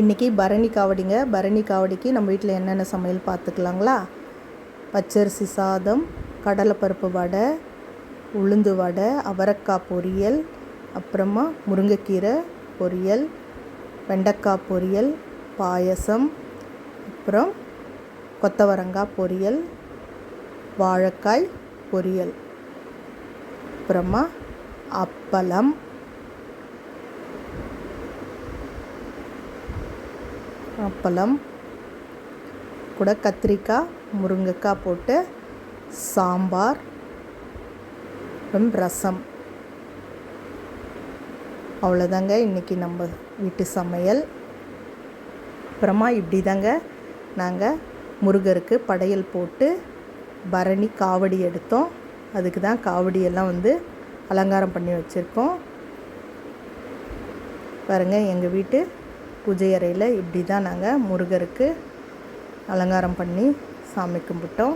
இன்றைக்கி பரணி காவடிங்க. பரணி காவடிக்கு நம்ம வீட்டில் என்னென்ன சமையல் பார்த்துக்கலாங்களா? பச்சரிசி சாதம், கடலைப்பருப்பு வடை, உளுந்து வடை, அவரைக்காய் பொரியல், அப்புறமா முருங்கைக்கீரை பொரியல், வெண்டைக்காய் பொரியல், பாயசம், அப்புறம் கொத்தவரங்காய் பொரியல், வாழைக்காய் பொரியல், அப்புறமா அப்பளம், கூட கத்திரிக்காய் முருங்கைக்காய் போட்டு சாம்பார், அப்புறம் ரசம். அவ்வளோதாங்க இன்றைக்கி நம்ம வீட்டு சமையல். அப்புறமா இப்படி தாங்க நாங்கள் முருகருக்கு படையல் போட்டு பரணி காவடி எடுத்தோம். அதுக்கு தான் காவடியெல்லாம் அலங்காரம் பண்ணி வச்சுருக்கோம். பாருங்கள், எங்கள் வீட்டு பூஜை அறையில் இப்படி தான் நாங்கள் முருகருக்கு அலங்காரம் பண்ணி சாமி கும்பிட்டோம்.